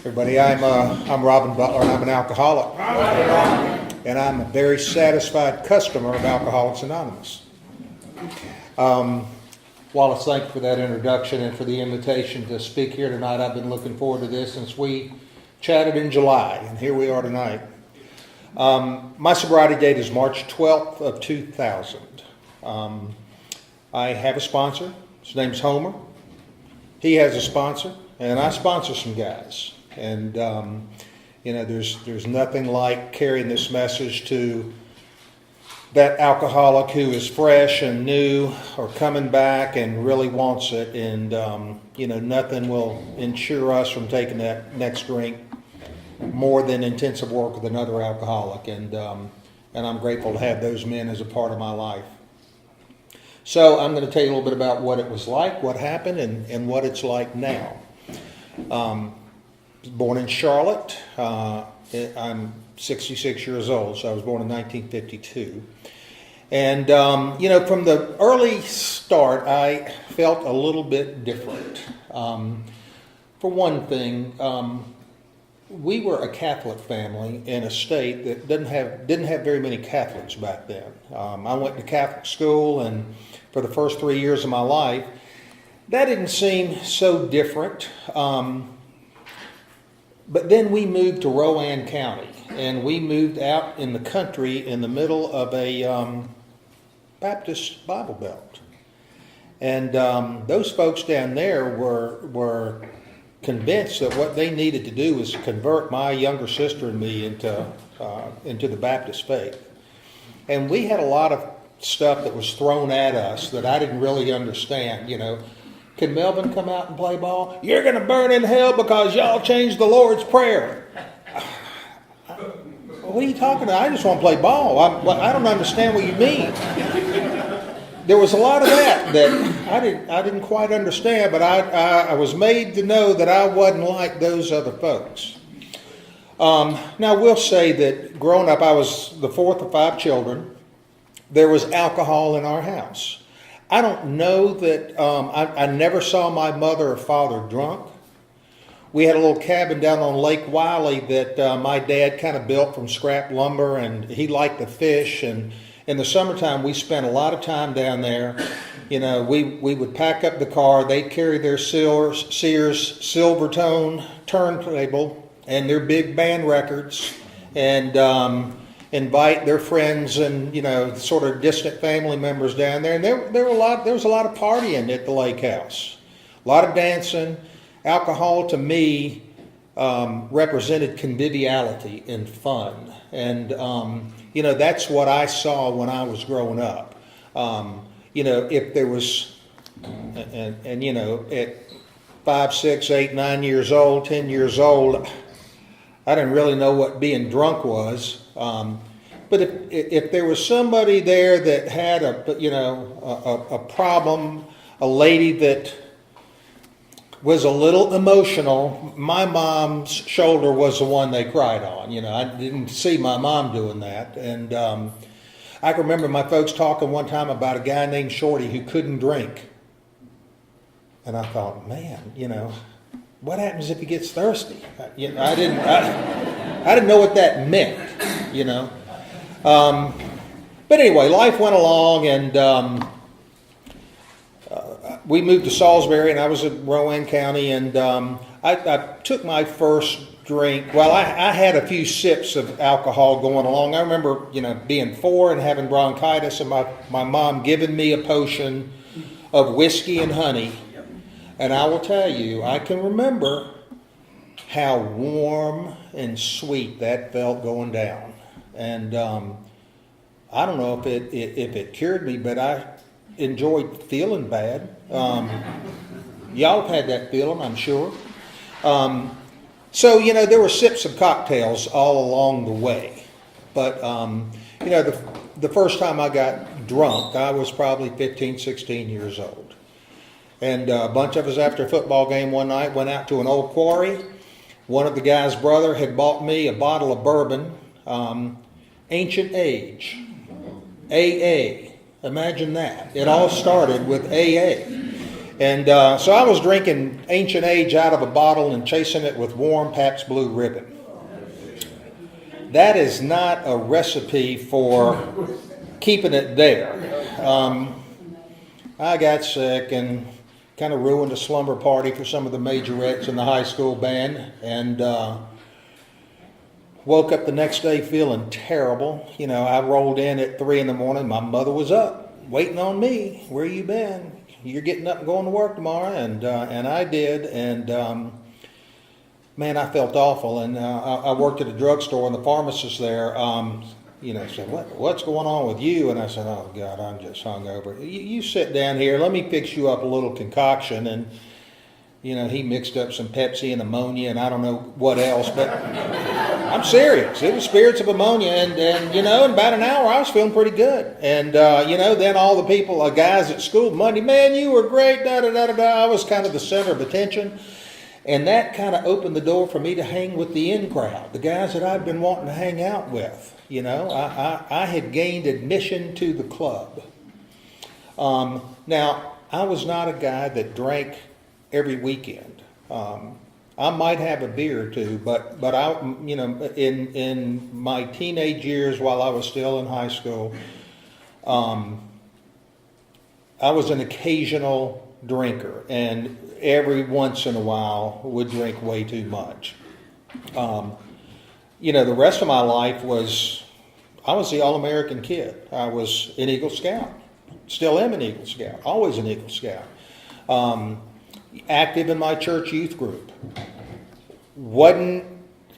Everybody, I'm Robin Butler, and I'm an alcoholic. And I'm a very satisfied customer of Alcoholics Anonymous. Wallace, thank you for that introduction and for the invitation to speak here tonight. I've been looking forward to this since we chatted in July, and here we are tonight. My sobriety date is March 12th of 2000. I have a sponsor. His name's Homer. He has a sponsor, and I sponsor some guys. And, there's nothing like carrying this message to that alcoholic who is fresh and new or coming back and really wants it. And, nothing will ensure us from taking that next drink more than intensive work with another alcoholic. And I'm grateful to have those men as a part of my life. So I'm going to tell you a little bit about what it was like, what happened, and what it's like now. Born in Charlotte. I'm 66 years old, so I was born in 1952. And, from the early start, I felt a little bit different. For one thing, we were a Catholic family in a state that didn't have very many Catholics back then. I went to Catholic school, and for the first 3 years of my life, that didn't seem so different. But then we moved to Rowan County, and we moved out in the country in the middle of a Baptist Bible Belt. And those folks down there were convinced that what they needed to do was convert my younger sister and me into the Baptist faith. And we had a lot of stuff that was thrown at us that I didn't really understand, Can Melvin come out and play ball? You're going to burn in hell because y'all changed the Lord's Prayer. What are you talking about? I just want to play ball. I don't understand what you mean. There was a lot of that I didn't quite understand, but I was made to know that I wasn't like those other folks. Now, we'll say that growing up, I was the fourth of 5 children. There was alcohol in our house. I don't know that, I never saw my mother or father drunk. We had a little cabin down on Lake Wiley that my dad kind of built from scrap lumber, and he liked to fish. And in the summertime, we spent a lot of time down there. We would pack up the car. They'd carry their Sears Silvertone turntable and their big band records, and invite their friends and sort of distant family members down there, and there was a lot of partying at the lake house, a lot of dancing. Alcohol to me represented conviviality and fun, and that's what I saw when I was growing up. If there was, at 5, 6, 8, 9 years old, 10 years old, I didn't really know what being drunk was. But if there was somebody there that had a problem, a lady that was a little emotional, my mom's shoulder was the one they cried on. I didn't see my mom doing that. And I can remember my folks talking one time about a guy named Shorty who couldn't drink. And I thought, man, what happens if he gets thirsty? I didn't know what that meant, But anyway, life went along, and we moved to Salisbury, and I was at Rowan County, and I took my first drink. Well, I had a few sips of alcohol going along. I remember, being 4 and having bronchitis, and my mom giving me a potion of whiskey and honey. And I will tell you, I can remember how warm and sweet that felt going down. And I don't know if it cured me, but I enjoyed feeling bad. Y'all have had that feeling, I'm sure. So there were sips of cocktails all along the way. But, the first time I got drunk, I was probably 15, 16 years old. And a bunch of us, after a football game one night, went out to an old quarry. One of the guy's brother had bought me a bottle of bourbon, Ancient Age, AA. Imagine that. It all started with AA. And so I was drinking Ancient Age out of a bottle and chasing it with warm Pabst Blue Ribbon. That is not a recipe for keeping it there. I got sick and kind of ruined a slumber party for some of the majorettes in the high school band, and woke up the next day feeling terrible. You know, I rolled in at 3 in the morning. My mother was up, waiting on me. Where you been? You're getting up and going to work tomorrow, and I did, and man, I felt awful. And I worked at a drugstore, and the pharmacist there, said, "What's going on with you?" And I said, "Oh God, I'm just hungover. You sit down here. Let me fix you up a little concoction." And he mixed up some Pepsi and ammonia, and I don't know what else, but I'm serious. It was spirits of ammonia, and in about an hour I was feeling pretty good. And then all the people, guys at school Monday, "Man, you were great." Da da da da da. I was kind of the center of attention. And that kind of opened the door for me to hang with the in crowd, the guys that I've been wanting to hang out with. I had gained admission to the club. Now, I was not a guy that drank every weekend. I might have a beer or two, but I, in my teenage years while I was still in high school, I was an occasional drinker, and every once in a while would drink way too much. The rest of my life I was the All-American kid. I was an Eagle Scout. Still am an Eagle Scout. Always an Eagle Scout. Active in my church youth group. Wasn't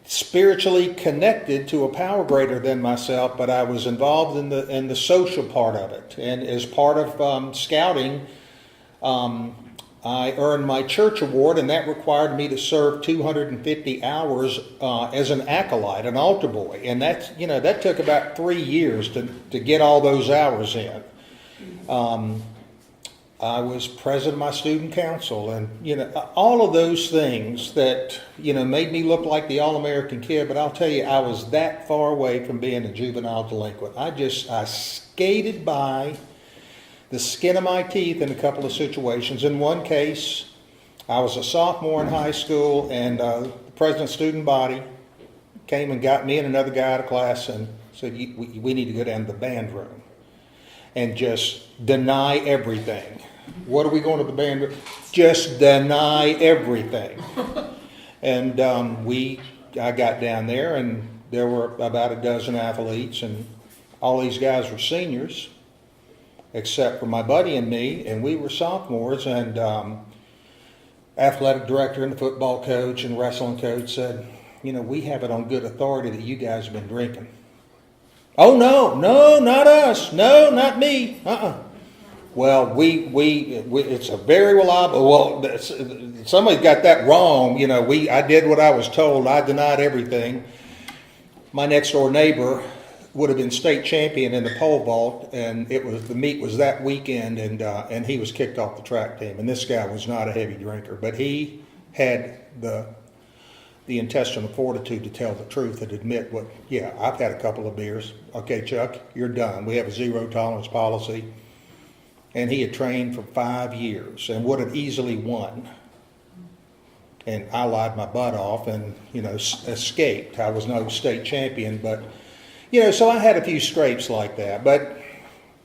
spiritually connected to a power greater than myself, but I was involved in the social part of it. And as part of scouting, I earned my church award, and that required me to serve 250 hours as an acolyte, an altar boy, and that took about 3 years to get all those hours in. I was president of my student council, and all of those things that made me look like the all-American kid. But I'll tell you, I was that far away from being a juvenile delinquent. I skated by the skin of my teeth in a couple of situations. In one case, I was a sophomore in high school, and the president's student body came and got me and another guy out of class and said, we need to go down to the band room and just deny everything. What are we going to the band room? Just deny everything. And I got down there, and there were about a dozen athletes, and all these guys were seniors, except for my buddy and me, and we were sophomores. And athletic director and the football coach and wrestling coach said, we have it on good authority that you guys have been drinking. "Oh, no, not us. No, not me. Well, it's a very reliable, somebody got that wrong. I did what I was told. I denied everything. My next door neighbor would have been state champion in the pole vault, and the meet was that weekend, and he was kicked off the track team. And this guy was not a heavy drinker, but he had the intestinal fortitude to tell the truth and admit I've had a couple of beers. "Okay, Chuck, you're done. We have a zero tolerance policy." And he had trained for 5 years and would have easily won. And I lied my butt off and, escaped. I was no state champion, but, so I had a few scrapes like that, but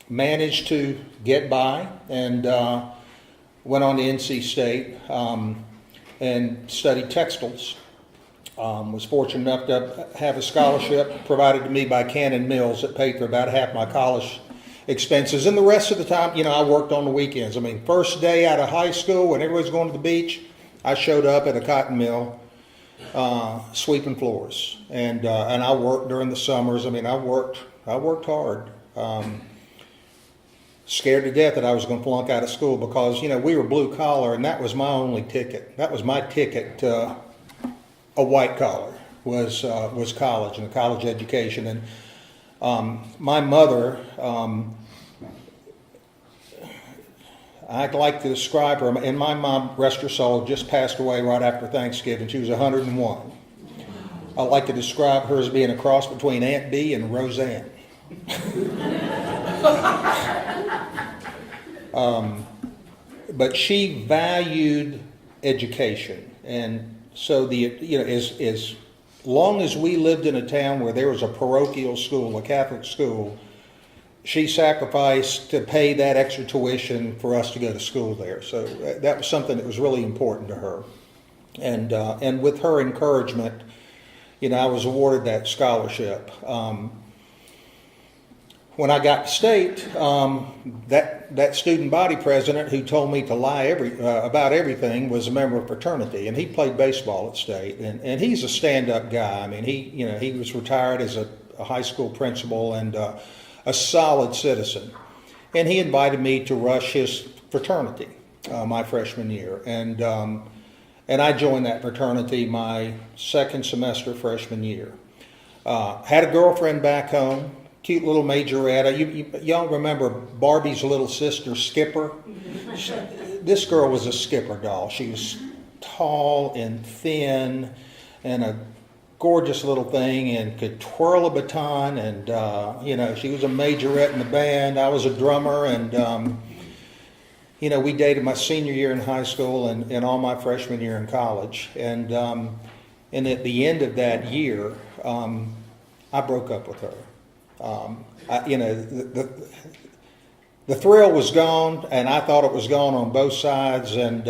managed to get by, and went on to NC State and studied textiles. Was fortunate enough to have a scholarship provided to me by Cannon Mills that paid for about half my college expenses. And the rest of the time, I worked on the weekends. First day out of high school when everybody's going to the beach, I showed up at a cotton mill sweeping floors. And I worked during the summers. I worked hard. Scared to death that I was going to flunk out of school because, we were blue collar, and that was my only ticket. That was my ticket to a white collar, was college and a college education. And my mother, I'd like to describe her, and my mom, rest her soul, just passed away right after Thanksgiving. She was 101. I like to describe her as being a cross between Aunt Bee and Roseanne. but she valued education. And so as long as we lived in a town where there was a parochial school, a Catholic school, she sacrificed to pay that extra tuition for us to go to school there. So that was something that was really important to her. And with her encouragement, I was awarded that scholarship. When I got to state, that student body president who told me to lie about everything was a member of fraternity, and he played baseball at state, and he's a stand-up guy. I mean, he was retired as a high school principal and a solid citizen, and he invited me to rush his fraternity my freshman year, and I joined that fraternity my second semester freshman year. Had a girlfriend back home. Cute little majorette. Y'all remember Barbie's little sister, Skipper? This girl was a Skipper doll. She was tall and thin and a gorgeous little thing and could twirl a baton. And, she was a majorette in the band. I was a drummer. And, we dated my senior year in high school and all my freshman year in college. And at the end of that year, I broke up with her. The thrill was gone, and I thought it was gone on both sides. And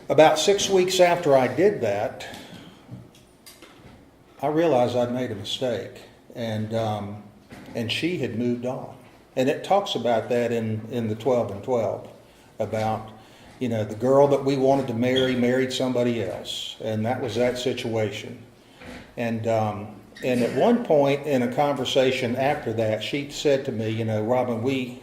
about 6 weeks after I did that, I realized I'd made a mistake, and she had moved on. And it talks about that in the 12 and 12, about the girl that we wanted to marry married somebody else, and that was that situation. And at one point in a conversation after that, she said to me, Robin, we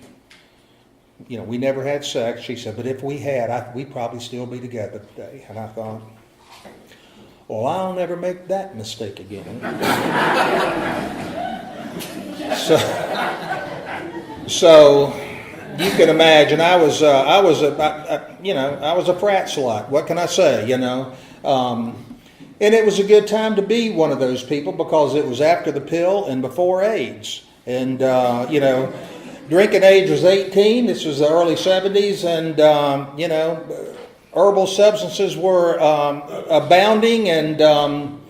never had sex. She said, but if we had, we'd probably still be together today. And I thought, well, I'll never make that mistake again. So you can imagine, I was a frat slut. What can I say? And it was a good time to be one of those people because it was after the pill and before AIDS. And, drinking age was 18. This was the early 70s. And, herbal substances were abounding. And, at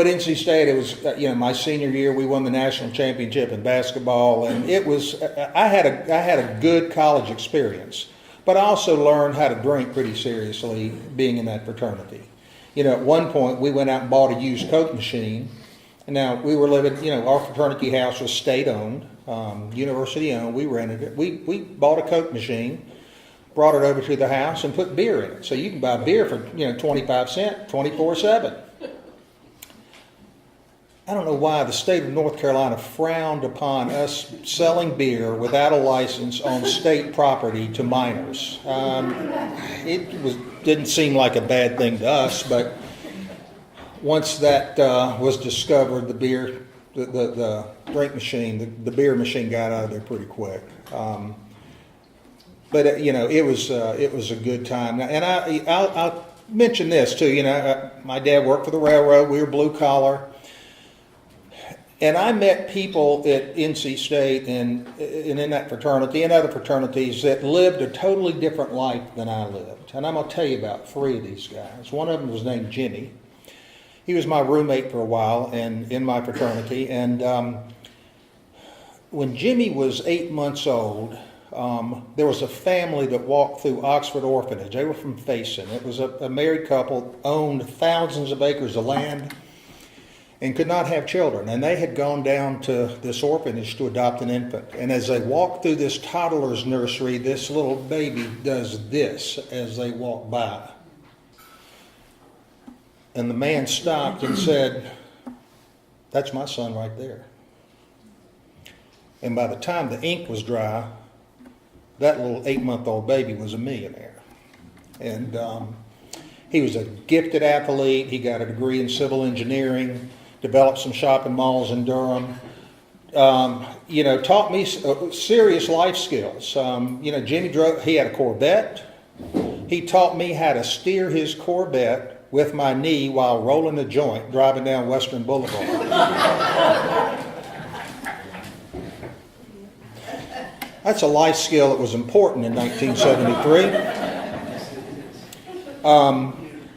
NC State, it was, my senior year, we won the national championship in basketball. And it was, I had a good college experience. But I also learned how to drink pretty seriously being in that fraternity. At one point, we went out and bought a used Coke machine. And now, we were living, our fraternity house was state-owned, university-owned. We rented it. We bought a Coke machine, brought it over to the house, and put beer in it. So you can buy beer for, 25 cents, 24/7. I don't know why the state of North Carolina frowned upon us selling beer without a license on state property to minors. Didn't seem like a bad thing to us, but once that was discovered, the drink machine, the beer machine got out of there pretty quick. But it was a good time. And I'll mention this too. My dad worked for the railroad. We were blue collar. And I met people at NC State and in that fraternity and other fraternities that lived a totally different life than I lived. And I'm going to tell you about 3 of these guys. One of them was named Jimmy. He was my roommate for a while and in my fraternity. And when Jimmy was 8 months old, there was a family that walked through Oxford Orphanage. They were from Faison. It was a married couple, owned thousands of acres of land, and could not have children. And they had gone down to this orphanage to adopt an infant. And as they walked through this toddler's nursery, this little baby does this as they walk by. And the man stopped and said, "That's my son right there." And by the time the ink was dry, that little 8-month-old baby was a millionaire. And he was a gifted athlete. He got a degree in civil engineering, developed some shopping malls in Durham, taught me serious life skills. Jimmy he had a Corvette. He taught me how to steer his Corvette with my knee while rolling a joint, driving down Western Boulevard. That's a life skill that was important in 1973.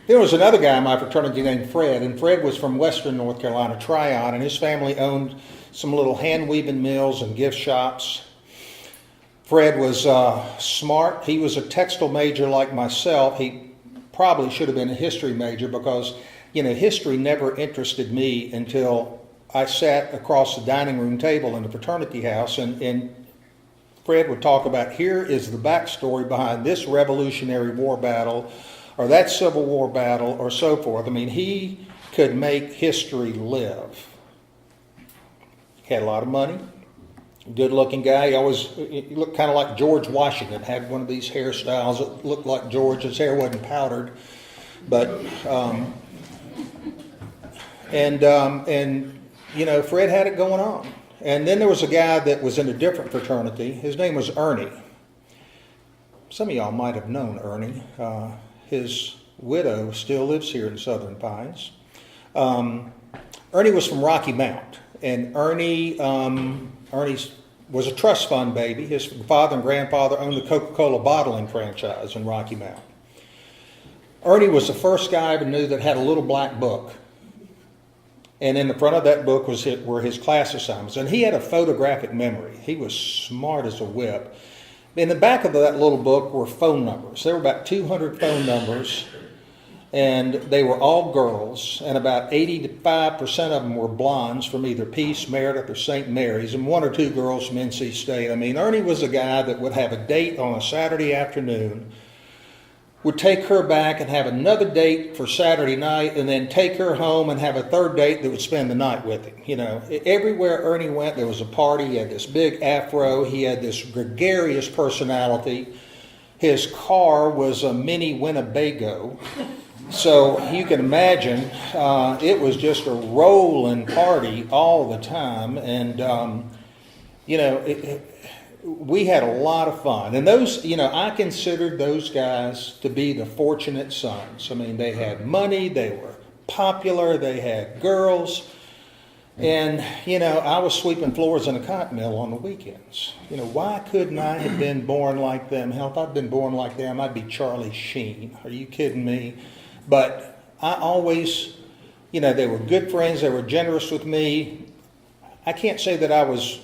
There was another guy in my fraternity named Fred, and Fred was from Western North Carolina, Tryon, and his family owned some little hand-weaving mills and gift shops. Fred was smart. He was a textile major like myself. He probably should have been a history major because, history never interested me until I sat across the dining room table in the fraternity house, and Fred would talk about, here is the backstory behind this Revolutionary War battle, or that Civil War battle, or so forth. I mean, he could make history live. He had a lot of money, good-looking guy. He looked kind of like George Washington, had one of these hairstyles that looked like George. His hair wasn't powdered, but, Fred had it going on. And then there was a guy that was in a different fraternity. His name was Ernie. Some of y'all might have known Ernie. His widow still lives here in Southern Pines. Ernie was from Rocky Mount, and Ernie was a trust fund baby. His father and grandfather owned the Coca-Cola bottling franchise in Rocky Mount. Ernie was the first guy I ever knew that had a little black book, and in the front of that book were his class assignments, and he had a photographic memory. He was smart as a whip. In the back of that little book were phone numbers. There were about 200 phone numbers, and they were all girls, and about 85% of them were blondes from either Peace, Meredith, or St. Mary's, and one or two girls from NC State. I mean, Ernie was a guy that would have a date on a Saturday afternoon, would take her back and have another date for Saturday night, and then take her home and have a third date that would spend the night with him. Everywhere Ernie went, there was a party. He had this big afro. He had this gregarious personality. His car was a mini Winnebago. So you can imagine, it was just a rolling party all the time. And, we had a lot of fun. And those, I considered those guys to be the fortunate sons. I mean, they had money, they were popular, they had girls. And, I was sweeping floors in a cotton mill on the weekends. Why couldn't I have been born like them? Hell, if I'd been born like them, I'd be Charlie Sheen. Are you kidding me? But I always, they were good friends, they were generous with me. I can't say that I was,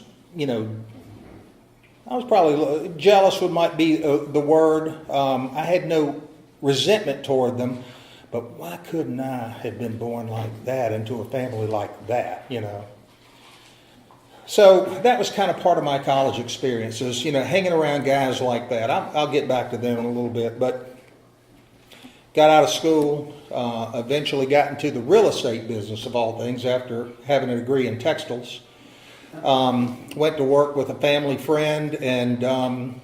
I was probably jealous might be the word. I had no resentment toward them, but why couldn't I have been born like that into a family like that, So that was kind of part of my college experiences, hanging around guys like that. I'll get back to them in a little bit, but got out of school, eventually got into the real estate business of all things after having a degree in textiles. Went to work with a family friend and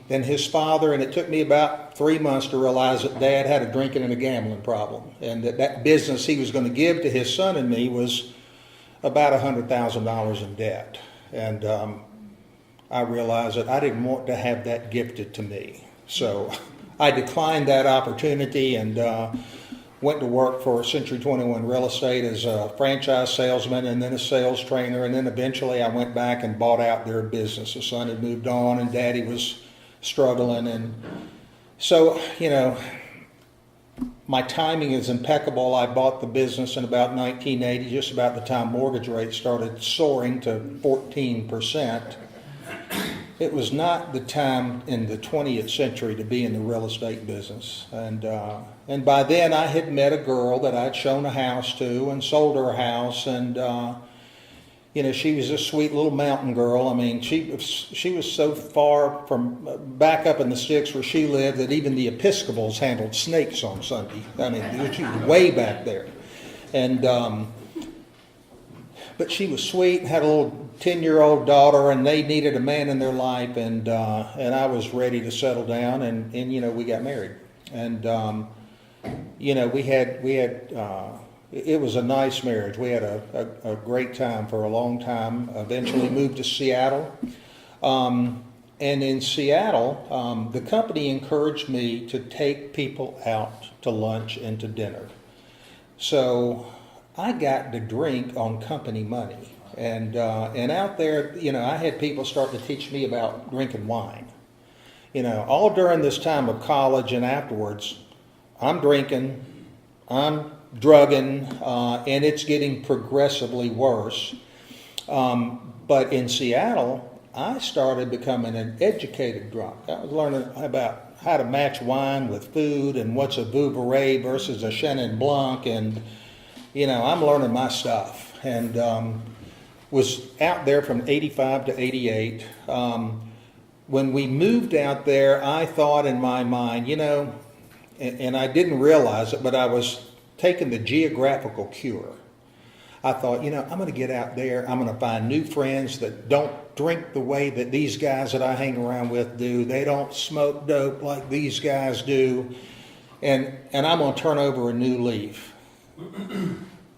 then his father, and it took me about 3 months to realize that Dad had a drinking and a gambling problem, and that business he was going to give to his son and me was about $100,000 in debt. And I realized that I didn't want to have that gifted to me. So I declined that opportunity and went to work for Century 21 Real Estate as a franchise salesman and then a sales trainer. And then eventually I went back and bought out their business. The son had moved on and Daddy was struggling. And so, my timing is impeccable. I bought the business in about 1980, just about the time mortgage rates started soaring to 14%. It was not the time in the 20th century to be in the real estate business. And by then I had met a girl that I'd shown a house to and sold her a house. And, she was a sweet little mountain girl. I mean, she was so far from back up in the sticks where she lived that even the Episcopals handled snakes on Sunday. I mean, she was way back there. And, but she was sweet, had a little 10-year-old daughter, and they needed a man in their life, and I was ready to settle down, and we got married, and we had it was a nice marriage. We had a great time for a long time. Eventually moved to Seattle, and in Seattle, the company encouraged me to take people out to lunch and to dinner, so I got to drink on company money. And out there, I had people start to teach me about drinking wine. All during this time of college and afterwards, I'm drinking, I'm drugging, and it's getting progressively worse. But in Seattle, I started becoming an educated drunk. I was learning about how to match wine with food and what's a Vouvray versus a Chenin Blanc, and I'm learning my stuff. And was out there from 85 to 88. When we moved out there, I thought in my mind, and I didn't realize it, but I was taking the geographical cure. I thought, I'm going to get out there. I'm going to find new friends that don't drink the way that these guys that I hang around with do. They don't smoke dope like these guys do. And I'm going to turn over a new leaf.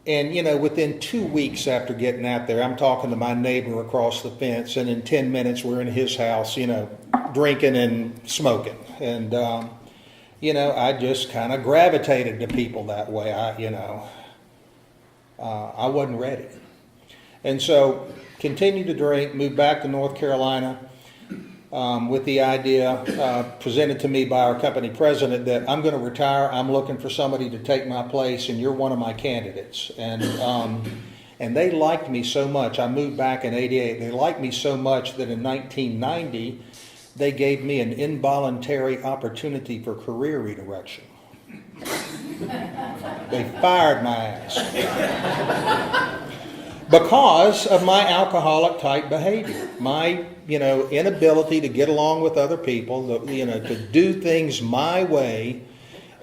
And, within 2 weeks after getting out there, I'm talking to my neighbor across the fence, and in 10 minutes we're in his house, drinking and smoking. And, I just kind of gravitated to people that way. I wasn't ready. And so continued to drink, moved back to North Carolina with the idea presented to me by our company president that I'm going to retire. I'm looking for somebody to take my place, and you're one of my candidates. And they liked me so much. I moved back in 88. They liked me so much that in 1990, they gave me an involuntary opportunity for career redirection. They fired my ass because of my alcoholic type behavior, my inability to get along with other people, to do things my way.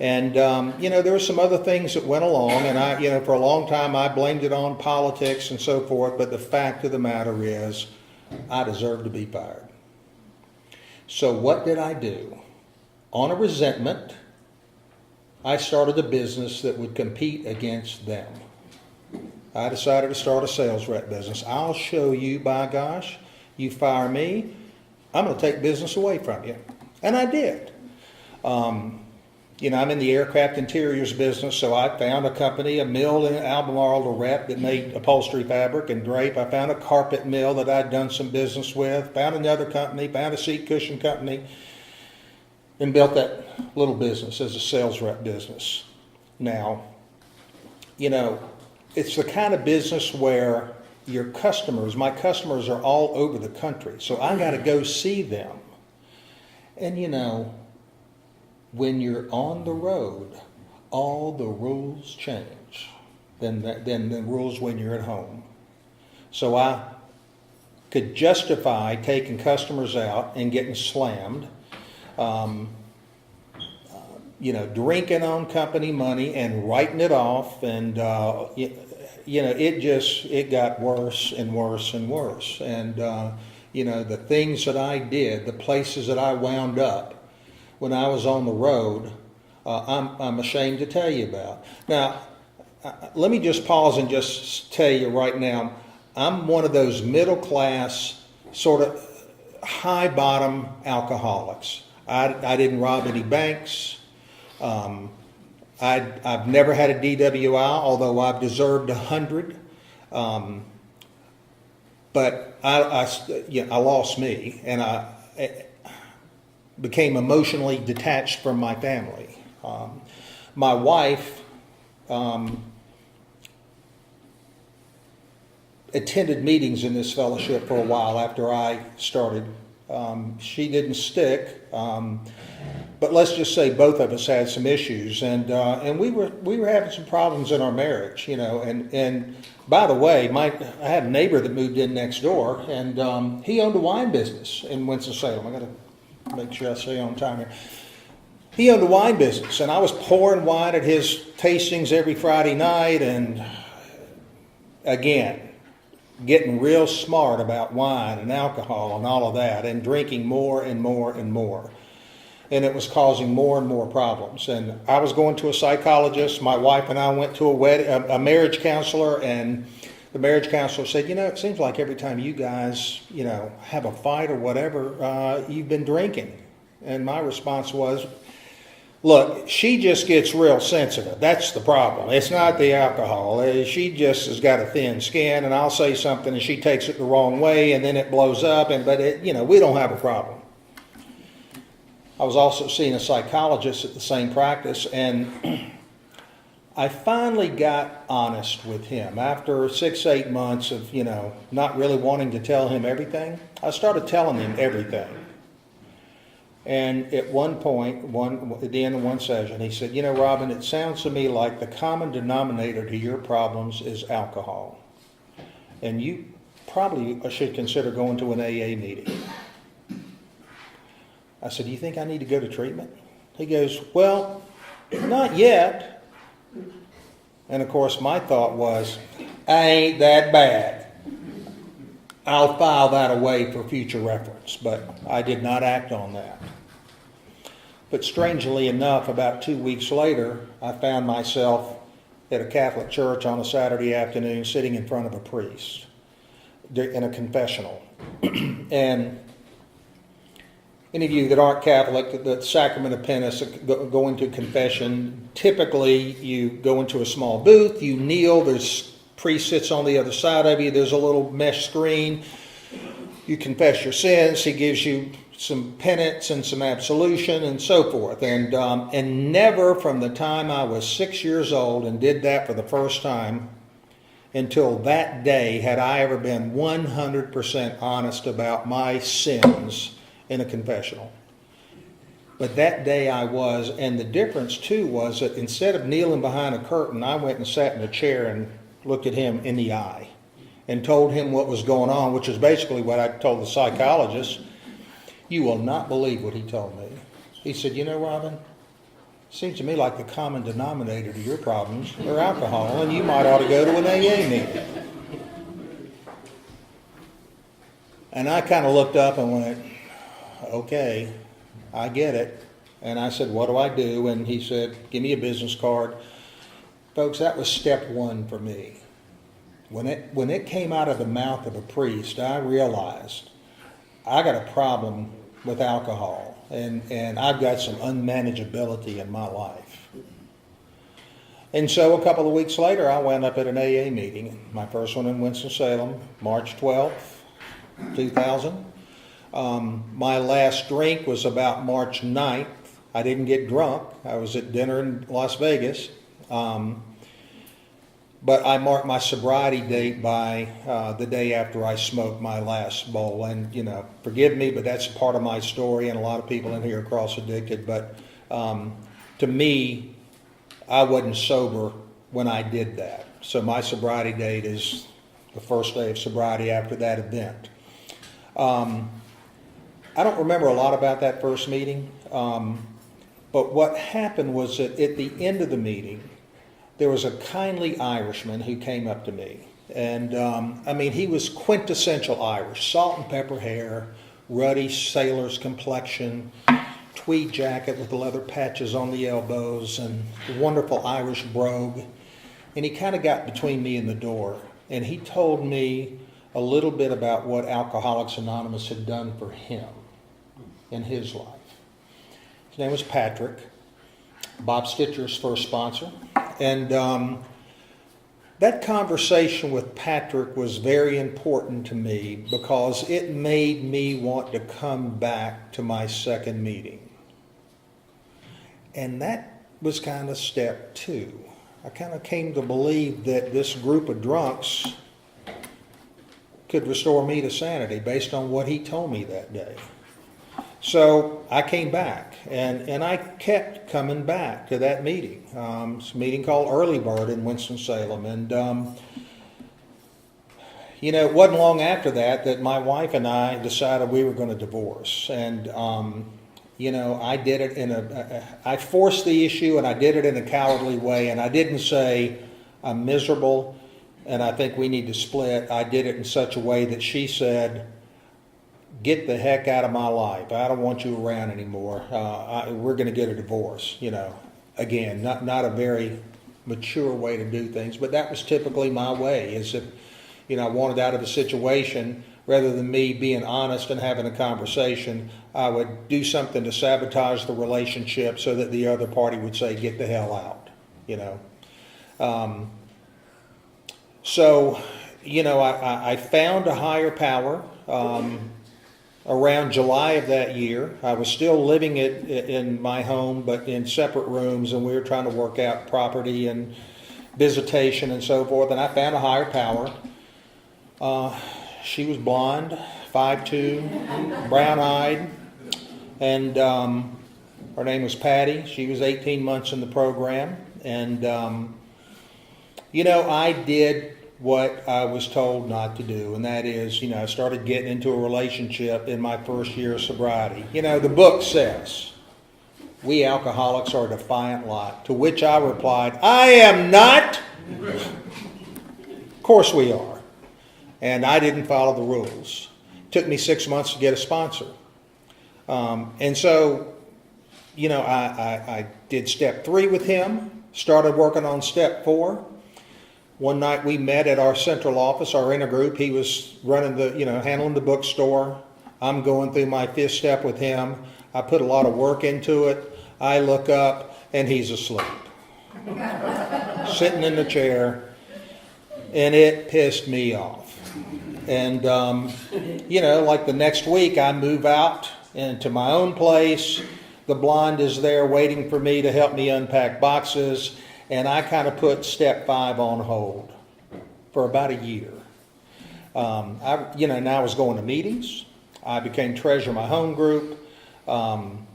And there were some other things that went along, and I for a long time I blamed it on politics and so forth, but the fact of the matter is I deserved to be fired. So what did I do? On a resentment, I started a business that would compete against them. I decided to start a sales rep business. I'll show you, by gosh, you fire me, I'm going to take business away from you. And I did. I'm in the aircraft interiors business, so I found a company, a mill in Albemarle to rep that made upholstery fabric and drape. I found a carpet mill that I'd done some business with, found another company, found a seat cushion company, and built that little business as a sales rep business. Now, it's the kind of business where my customers are all over the country, so I got to go see them. And when you're on the road, all the rules change than the rules when you're at home. So I could justify taking customers out and getting slammed, drinking on company money and writing it off, and it got worse and worse and worse. And the things that I did, the places that I wound up when I was on the road, I'm ashamed to tell you about. Now, let me just pause and just tell you right now, I'm one of those middle class, sort of high bottom alcoholics. I didn't rob any banks. I've never had a DWI, although I've deserved 100. But I lost me, and I became emotionally detached from my family. My wife attended meetings in this fellowship for a while after I started. She didn't stick, but let's just say both of us had some issues, and we were having some problems in our marriage, And by the way, I had a neighbor that moved in next door, and he owned a wine business in Winston, Salem. I got to make sure I stay on time here. He owned a wine business, and I was pouring wine at his tastings every Friday night, and again, getting real smart about wine and alcohol and all of that, and drinking more and more and more. And it was causing more and more problems. And I was going to a psychologist. My wife and I went to a marriage counselor, and the marriage counselor said, it seems like every time you guys, have a fight or whatever, you've been drinking. And my response was, look, she just gets real sensitive. That's the problem. It's not the alcohol. She just has got a thin skin, and I'll say something and she takes it the wrong way, and then it blows up. But we don't have a problem. I was also seeing a psychologist at the same practice, and I finally got honest with him. After 6, 8 months of, not really wanting to tell him everything, I started telling him everything. And at one point, at the end of one session, he said, Robin, it sounds to me like the common denominator to your problems is alcohol. And you probably should consider going to an AA meeting. I said, do you think I need to go to treatment? He goes, well, not yet. And of course, my thought was, I ain't that bad. I'll file that away for future reference. But I did not act on that. But strangely enough, about 2 weeks later, I found myself at a Catholic church on a Saturday afternoon sitting in front of a priest in a confessional. And any of you that aren't Catholic, the sacrament of penance, go into confession. Typically, you go into a small booth, you kneel, there's priest sits on the other side of you, there's a little mesh screen. You confess your sins, he gives you some penance and some absolution and so forth. And never from the time I was 6 years old and did that for the first time until that day had I ever been 100% honest about my sins in a confessional. But that day I was, and the difference too was that instead of kneeling behind a curtain, I went and sat in a chair and looked at him in the eye and told him what was going on, which is basically what I told the psychologist. You will not believe what he told me. He said, Robin, it seems to me like the common denominator to your problems are alcohol, and you might ought to go to an AA meeting. And I kind of looked up and went, okay, I get it. And I said, what do I do? And he said, give me a business card. Folks, that was step one for me. When it came out of the mouth of a priest, I realized I got a problem with alcohol, and I've got some unmanageability in my life. And so a couple of weeks later, I wound up at an AA meeting, my first one in Winston, Salem, March 12th, 2000. My last drink was about March 9th. I didn't get drunk. I was at dinner in Las Vegas. But I marked my sobriety date by the day after I smoked my last bowl. And, forgive me, but that's part of my story, and a lot of people in here are cross-addicted. But to me, I wasn't sober when I did that. So my sobriety date is the first day of sobriety after that event. I don't remember a lot about that first meeting. But what happened was that at the end of the meeting, there was a kindly Irishman who came up to me. And, he was quintessential Irish. Salt and pepper hair, ruddy sailor's complexion, tweed jacket with leather patches on the elbows, and a wonderful Irish brogue. And he kind of got between me and the door. And he told me a little bit about what Alcoholics Anonymous had done for him in his life. His name was Patrick, Bob Stitcher's first sponsor. And that conversation with Patrick was very important to me because it made me want to come back to my second meeting. And that was kind of step two. I kind of came to believe that this group of drunks could restore me to sanity based on what he told me that day. So I came back, and I kept coming back to that meeting. It's a meeting called Early Bird in Winston-Salem. And, it wasn't long after that my wife and I decided we were going to divorce. And, I did it I forced the issue, and I did it in a cowardly way. And I didn't say, I'm miserable, and I think we need to split. I did it in such a way that she said, get the heck out of my life. I don't want you around anymore. We're going to get a divorce. Again, not a very mature way to do things, but that was typically my way. Is if I wanted out of the situation, rather than me being honest and having a conversation, I would do something to sabotage the relationship so that the other party would say, "Get the hell out." I found a higher power. around July of that year. I was still living in my home, but in separate rooms, and we were trying to work out property and visitation and so forth. And I found a higher power. She was blonde, 5'2", brown-eyed, and her name was Patty. She was 18 months in the program, and I did what I was told not to do, and that is, I started getting into a relationship in my first year of sobriety. The book says, we alcoholics are a defiant lot, to which I replied, I am not. Of course we are. And I didn't follow the rules. It took me 6 months to get a sponsor. And so, I did step 3 with him, started working on step 4. One night we met at our central office, our intergroup. He was running handling the bookstore. I'm going through my 5th step with him. I put a lot of work into it. I look up and he's asleep. Sitting in the chair. And it pissed me off. And, like the next week I move out into my own place. The blonde is there waiting for me to help me unpack boxes. And I kind of put step 5 on hold for about a year. Now I was going to meetings. I became treasurer of my home group. I'm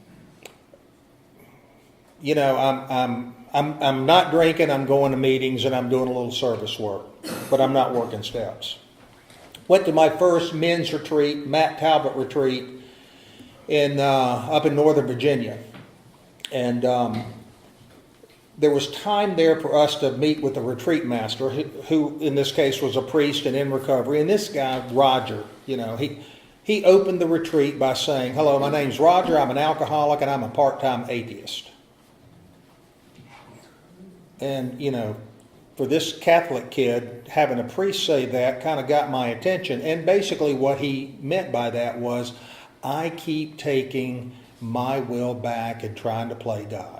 not drinking. I'm going to meetings and I'm doing a little service work, but I'm not working steps. Went to my first men's retreat, Matt Talbot retreat, up in Northern Virginia, and there was time there for us to meet with the retreat master, who in this case was a priest and in recovery. And this guy, Roger, he opened the retreat by saying, hello, my name's Roger, I'm an alcoholic, and I'm a part-time atheist. And, for this Catholic kid, having a priest say that kind of got my attention. And basically what he meant by that was, I keep taking my will back and trying to play God.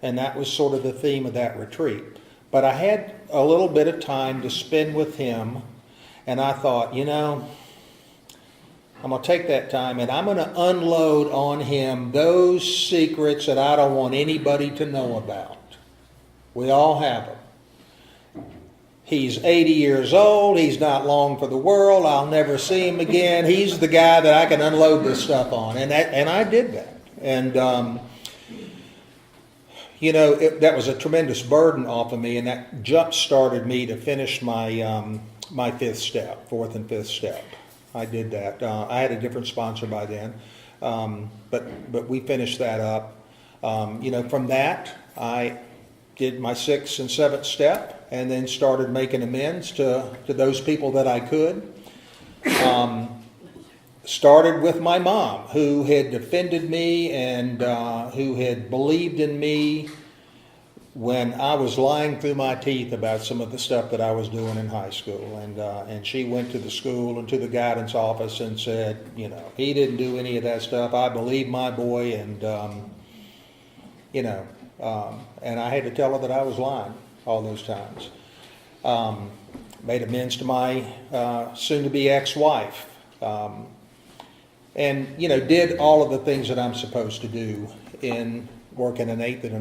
And that was sort of the theme of that retreat. But I had a little bit of time to spend with him, and I thought, I'm going to take that time and I'm going to unload on him those secrets that I don't want anybody to know about. We all have them. He's 80 years old. He's not long for the world. I'll never see him again. He's the guy that I can unload this stuff on. And I did that. And, that was a tremendous burden off of me, and that jump-started me to finish my my 4th and 5th step. I did that. I had a different sponsor by then, but we finished that up. From that, I did my 6th and 7th step, and then started making amends to those people that I could. Started with my mom, who had defended me and who had believed in me when I was lying through my teeth about some of the stuff that I was doing in high school. And she went to the school and to the guidance office and said, he didn't do any of that stuff. I believe my boy, and and I had to tell her that I was lying all those times. Made amends to my soon-to-be ex-wife. And, did all of the things that I'm supposed to do in working an 8th and a